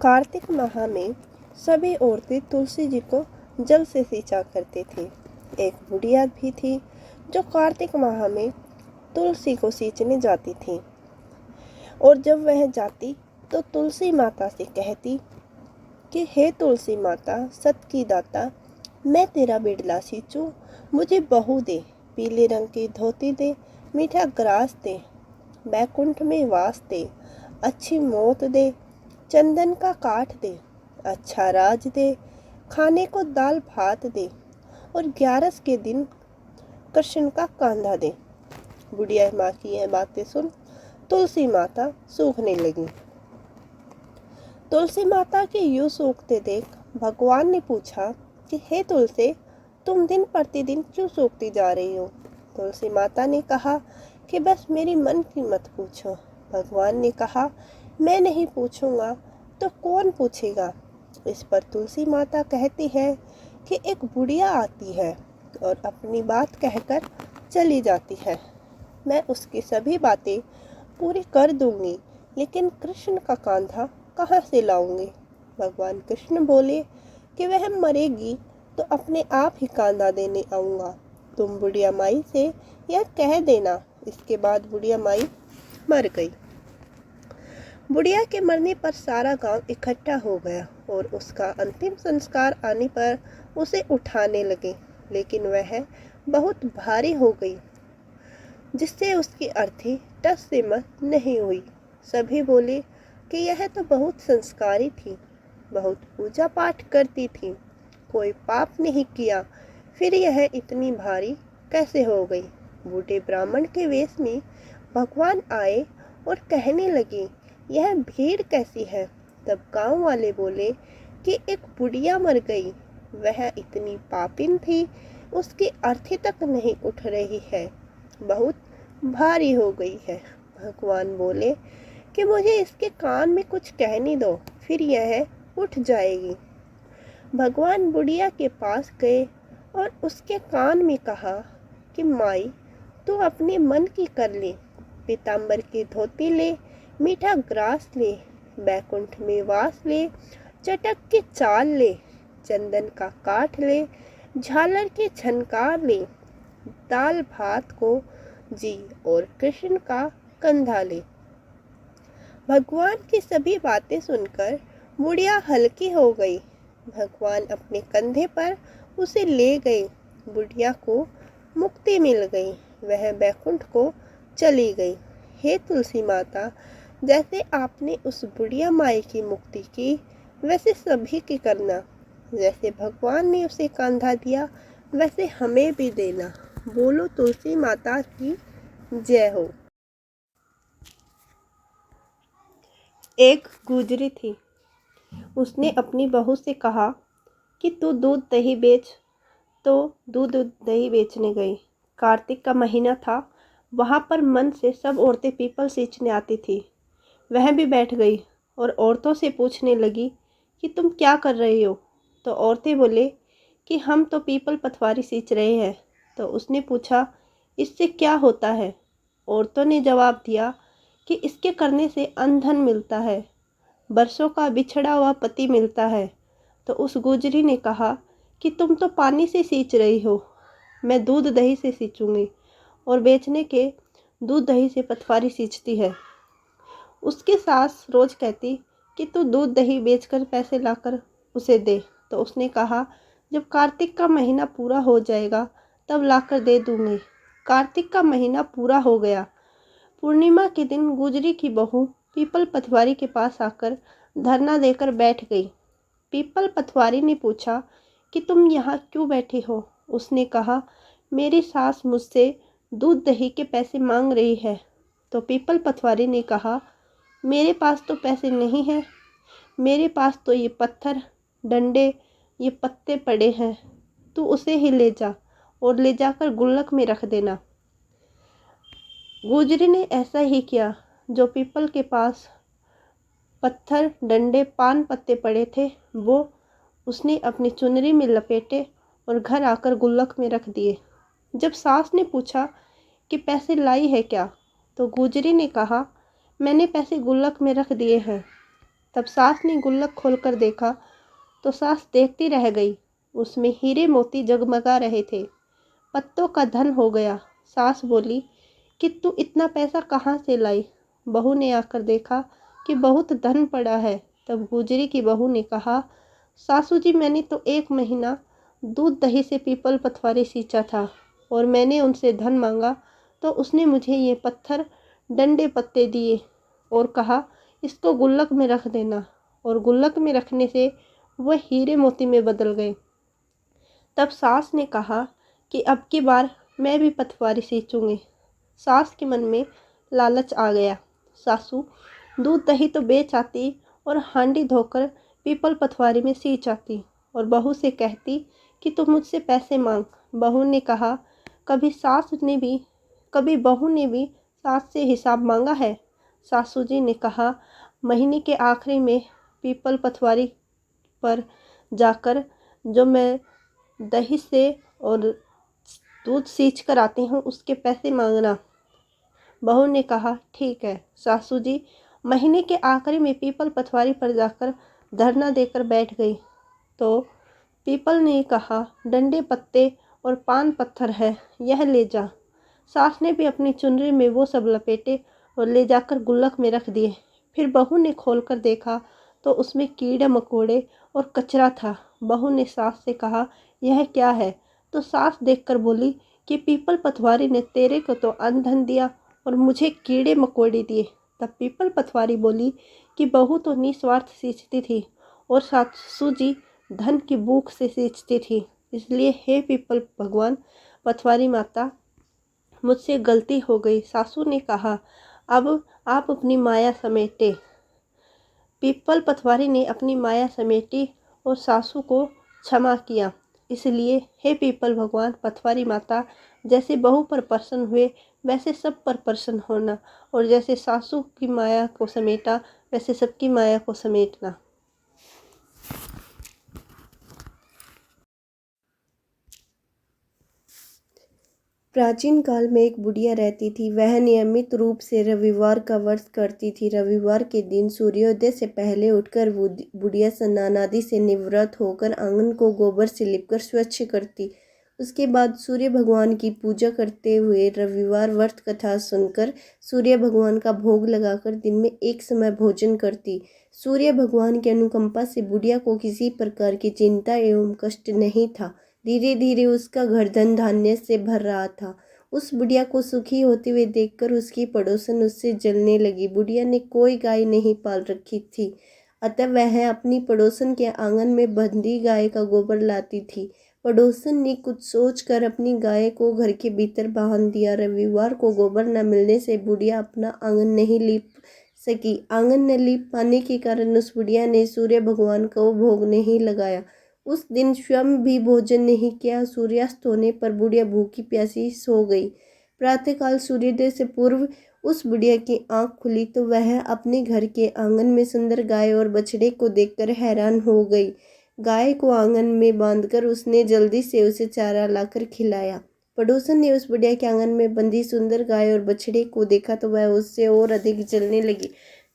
कार्तिक माह में सभी औरतें तुलसी जी को जल से सींचा करती थी। एक बुढ़िया भी थी जो कार्तिक माह में तुलसी को सींचने जाती थी और जब वह जाती तो तुलसी माता से कहती कि हे तुलसी माता, सत की दाता, मैं तेरा बिड़ला सींचूं, मुझे बहू दे, पीले रंग की धोती दे, मीठा ग्रास दे, बैकुंठ में वास दे, अच्छी मौत दे, चंदन का काठ दे, अच्छा राज दे, खाने को दाल भात दे और 11 के दिन कृष्ण का कांधा दे। बुढ़िया माँ की यह बातें सुन तुलसी माता सूखने लगी। तुलसी माता के यूं सूखते देख भगवान ने पूछा कि हे तुलसी, तुम दिन प्रतिदिन क्यों सूखती जा रही हो? तुलसी माता ने कहा कि बस मेरी मन की मत पूछो। भगवान ने कहा, मैं नहीं पूछूंगा तो कौन पूछेगा? इस पर तुलसी माता कहती है कि एक बुढ़िया आती है और अपनी बात कहकर चली जाती है। मैं उसकी सभी बातें पूरी कर दूंगी, लेकिन कृष्ण का कांधा कहाँ से लाऊंगी? भगवान कृष्ण बोले कि वह मरेगी तो अपने आप ही कांधा देने आऊँगा। तुम बुढ़िया माई से यह कह देना। इसके बाद बुढ़िया माई मर गई। बुढ़िया के मरने पर सारा गांव इकट्ठा हो गया और उसका अंतिम संस्कार आने पर उसे उठाने लगे, लेकिन वह बहुत भारी हो गई, जिससे उसकी अर्थी टस से मस नहीं हुई। सभी बोले कि यह तो बहुत संस्कारी थी, बहुत पूजा पाठ करती थी, कोई पाप नहीं किया, फिर यह इतनी भारी कैसे हो गई? बूढ़े ब्राह्मण के वेश में भगवान आए और कहने लगे, यह भीड़ कैसी है? तब गांव वाले बोले कि एक बुढ़िया मर गई, वह इतनी पापिन थी, उसकी अर्थी तक नहीं उठ रही है, बहुत भारी हो गई है। भगवान बोले कि मुझे इसके कान में कुछ कहने दो, फिर यह उठ जाएगी। भगवान बुढ़िया के पास गए और उसके कान में कहा कि माई, तू अपने मन की कर ले, पीताम्बर की धोती ले, मीठा ग्रास ले, बैकुंठ में वास ले, चटक की चाल ले, चंदन का काठ ले, झालर की झनकार ले, दाल भात को जी और कृष्ण का कंधा ले। भगवान की सभी बातें सुनकर बुढ़िया हल्की हो गई। भगवान अपने कंधे पर उसे ले गए। बुढ़िया को मुक्ति मिल गई, वह बैकुंठ को चली गई। हे तुलसी माता, जैसे आपने उस बुढ़िया माई की मुक्ति की, वैसे सभी की करना। जैसे भगवान ने उसे कंधा दिया, वैसे हमें भी देना। बोलो तुलसी माता की जय हो। एक गुजरी थी। उसने अपनी बहू से कहा कि तू दूध दही बेच, तो दूध दही बेचने गई। कार्तिक का महीना था, वहाँ पर मन से सब औरतें पीपल सींचने आती थी। वह भी बैठ गई और औरतों से पूछने लगी कि तुम क्या कर रही हो? तो औरतें बोले कि हम तो पीपल पथवारी सींच रहे हैं। तो उसने पूछा, इससे क्या होता है? औरतों ने जवाब दिया कि इसके करने से अन्न मिलता है, बरसों का बिछड़ा हुआ पति मिलता है। तो उस गुजरी ने कहा कि तुम तो पानी से सींच रही हो, मैं दूध दही से सींचूंगी। और बेचने के दूध दही से पथवारी सींचती है। उसकी सास रोज कहती कि तू दूध दही बेचकर पैसे लाकर उसे दे। तो उसने कहा, जब कार्तिक का महीना पूरा हो जाएगा तब लाकर दे दूंगी। कार्तिक का महीना पूरा हो गया। पूर्णिमा के दिन गुजरी की बहू पीपल पथवारी के पास आकर धरना देकर बैठ गई। पीपल पथवारी ने पूछा कि तुम यहाँ क्यों बैठी हो? उसने कहा, मेरी सास मुझसे दूध दही के पैसे मांग रही है। तो पीपल पथवारी ने कहा, मेरे पास तो पैसे नहीं हैं, मेरे पास तो ये पत्थर, डंडे, ये पत्ते पड़े हैं, तू उसे ही ले जा और ले जाकर गुल्लक में रख देना। गुजरी ने ऐसा ही किया। जो पीपल के पास पत्थर, डंडे, पान पत्ते पड़े थे, वो उसने अपनी चुनरी में लपेटे और घर आकर गुल्लक में रख दिए। जब सास ने पूछा कि पैसे लाई है क्या, तो गुजरी ने कहा, मैंने पैसे गुल्लक में रख दिए हैं। तब सास ने गुल्लक खोलकर देखा तो सास देखती रह गई। उसमें हीरे मोती जगमगा रहे थे। पत्तों का धन हो गया। सास बोली कि तू इतना पैसा कहाँ से लाई? बहू ने आकर देखा कि बहुत धन पड़ा है। तब गुजरी की बहू ने कहा, सासू जी मैंने तो 1 महीना दूध दही से पीपल पथवारी सींचा था और मैंने उनसे धन मांगा तो उसने मुझे ये पत्थर डंडे पत्ते दिए और कहा इसको गुल्लक में रख देना, और गुल्लक में रखने से वह हीरे मोती में बदल गए। तब सास ने कहा कि अब की बार मैं भी पथवारी सींचूंगी। सास के मन में लालच आ गया। सासू दूध दही तो बेच आती और हांडी धोकर पीपल पथवारी में सींच आती और बहू से कहती कि तुम मुझसे पैसे मांग। बहू ने कहा कभी बहू ने भी सास से हिसाब मांगा है? सासू जी ने कहा, महीने के आखिरी में पीपल पथवारी पर जाकर जो मैं दही से और दूध सींच कर आती हूँ उसके पैसे मांगना। बहू ने कहा ठीक है। सासू जी महीने के आखिरी में पीपल पथवारी पर जाकर धरना देकर बैठ गई तो पीपल ने कहा, डंडे पत्ते और पान पत्थर है, यह ले जा। सास ने भी अपनी चुनरी में वो सब लपेटे और ले जाकर गुल्लक में रख दिए। फिर बहू ने खोलकर देखा तो उसमें कीड़े मकोड़े और कचरा था। बहू ने सास से कहा, यह क्या है? तो सास देखकर बोली कि पीपल पथवारी ने तेरे को तो अन्न धन दिया और मुझे कीड़े मकोड़े दिए। तब पीपल पथवारी बोली कि बहू तो निस्वार्थ सींचती थी और सासू जी धन की भूख से सींचती थी, इसलिए हे पीपल भगवान पथवारी माता, मुझसे गलती हो गई। सासू ने कहा, अब आप अपनी माया समेटे। पीपल पथवारी ने अपनी माया समेटी और सासू को क्षमा किया। इसलिए हे पीपल भगवान पथवारी माता, जैसे बहू पर प्रसन्न हुए वैसे सब पर प्रसन्न होना, और जैसे सासू की माया को समेटा वैसे सबकी माया को समेटना। प्राचीन काल में एक बुढ़िया रहती थी। वह नियमित रूप से रविवार का व्रत करती थी। रविवार के दिन सूर्योदय से पहले उठकर बुढ़िया स्नान आदि से निवृत्त होकर आंगन को गोबर से लिपकर स्वच्छ करती। उसके बाद सूर्य भगवान की पूजा करते हुए रविवार व्रत कथा सुनकर सूर्य भगवान का भोग लगाकर दिन में एक समय भोजन करती। सूर्य भगवान की अनुकंपा से बुढ़िया को किसी प्रकार की चिंता एवं कष्ट नहीं था। धीरे धीरे उसका घर धन धान्य से भर रहा था। उस बुढ़िया को सुखी होते हुए देखकर उसकी पड़ोसन उससे जलने लगी। बुढ़िया ने कोई गाय नहीं पाल रखी थी, अतः वह अपनी पड़ोसन के आंगन में बंधी गाय का गोबर लाती थी। पड़ोसन ने कुछ सोचकर अपनी गाय को घर के भीतर बांध दिया। रविवार को गोबर न मिलने से बुढ़िया अपना आंगन नहीं लीप सकी। आंगन न लीप पाने के कारण उस बुढ़िया ने सूर्य भगवान को भोग नहीं लगाया। उस दिन स्वयं भी भोजन नहीं किया। सूर्यास्त होने पर बुढ़िया भूखी प्यासी सो गई। प्रातःकाल सूर्योदय से पूर्व उस बुढ़िया की आंख खुली तो वह अपने घर के आंगन में सुंदर गाय और बछड़े को देखकर हैरान हो गई। गाय को आंगन में बांधकर उसने जल्दी से उसे चारा लाकर खिलाया। पड़ोसन ने उस बुढ़िया के आंगन में बंधी सुंदर गाय और बछड़े को देखा तो वह उससे और अधिक जलने लगी।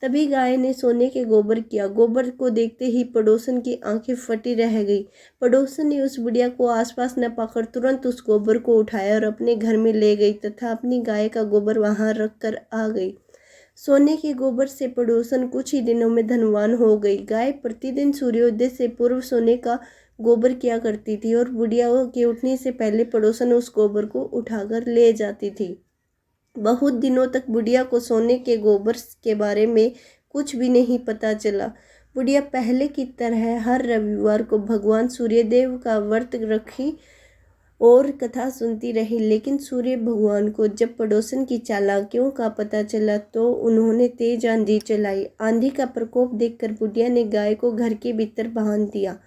तभी गाय ने सोने के गोबर किया। गोबर को देखते ही पड़ोसन की आंखें फटी रह गई। पड़ोसन ने उस बुढ़िया को आसपास न पाकर तुरंत उस गोबर को उठाया और अपने घर में ले गई तथा अपनी गाय का गोबर वहां रख कर आ गई। सोने के गोबर से पड़ोसन कुछ ही दिनों में धनवान हो गई। गाय प्रतिदिन सूर्योदय से पूर्व सोने का गोबर किया करती थी और बुढ़िया के उठने से पहले पड़ोसन उस गोबर को उठाकर ले जाती थी। बहुत दिनों तक बुढ़िया को सोने के गोबर के बारे में कुछ भी नहीं पता चला। बुढ़िया पहले की तरह हर रविवार को भगवान सूर्यदेव का व्रत रखी और कथा सुनती रही। लेकिन सूर्य भगवान को जब पड़ोसन की चालाकियों का पता चला तो उन्होंने तेज आंधी चलाई। आंधी का प्रकोप देखकर बुढ़िया ने गाय को घर के भीतर बांध दिया।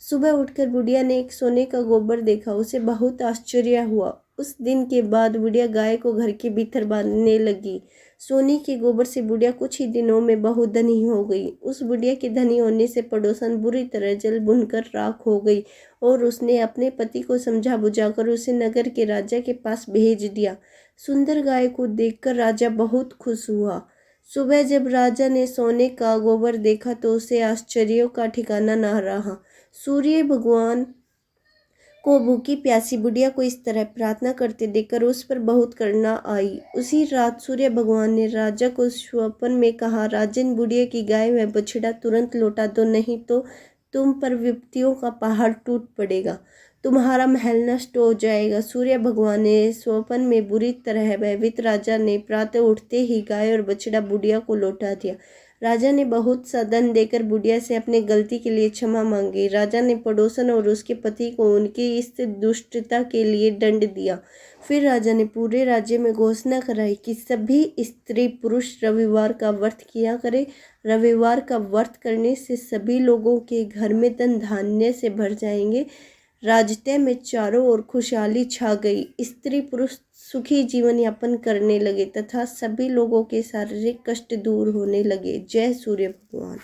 सुबह उठकर बुढ़िया ने एक सोने का गोबर देखा। उसे बहुत आश्चर्य हुआ। उस दिन के बाद बुढ़िया गाय को घर के भीतर बांधने लगी। सोने के गोबर से बुढ़िया कुछ ही दिनों में बहुत धनी हो गई। उस बुढ़िया के धनी होने से पड़ोसन बुरी तरह जल भुनकर राख हो गई और उसने अपने पति को समझा बुझाकर उसे नगर के राजा के पास भेज दिया। सुंदर गाय को देखकर राजा बहुत खुश हुआ। सुबह जब राजा ने सोने का गोबर देखा तो उसे आश्चर्य का ठिकाना न रहा। सूर्य भगवान को भूखी प्यासी बुढ़िया को इस तरह प्रार्थना करते देखकर उस पर बहुत करुणा आई। उसी रात सूर्य भगवान ने राजा को स्वप्न में कहा, राजन, बुढ़िया की गाय व बछड़ा तुरंत लौटा दो, नहीं तो तुम पर विपत्तियों का पहाड़ टूट पड़ेगा, तुम्हारा महल नष्ट हो जाएगा। सूर्य भगवान ने स्वप्न में बुरी तरह भयभीत राजा ने प्रातः उठते ही गाय और बछड़ा बुढ़िया को लौटा दिया। राजा ने बहुत सा धन देकर बुढ़िया से अपनी गलती के लिए क्षमा मांगी। राजा ने पड़ोसन और उसके पति को उनकी इस दुष्टता के लिए दंड दिया। फिर राजा ने पूरे राज्य में घोषणा कराई कि सभी स्त्री पुरुष रविवार का व्रत किया करें। रविवार का व्रत करने से सभी लोगों के घर में धन धान्य से भर जाएंगे। राजतय में चारों ओर खुशहाली छा गई। स्त्री पुरुष सुखी जीवन यापन करने लगे तथा सभी लोगों के शारीरिक कष्ट दूर होने लगे। जय सूर्य भगवान।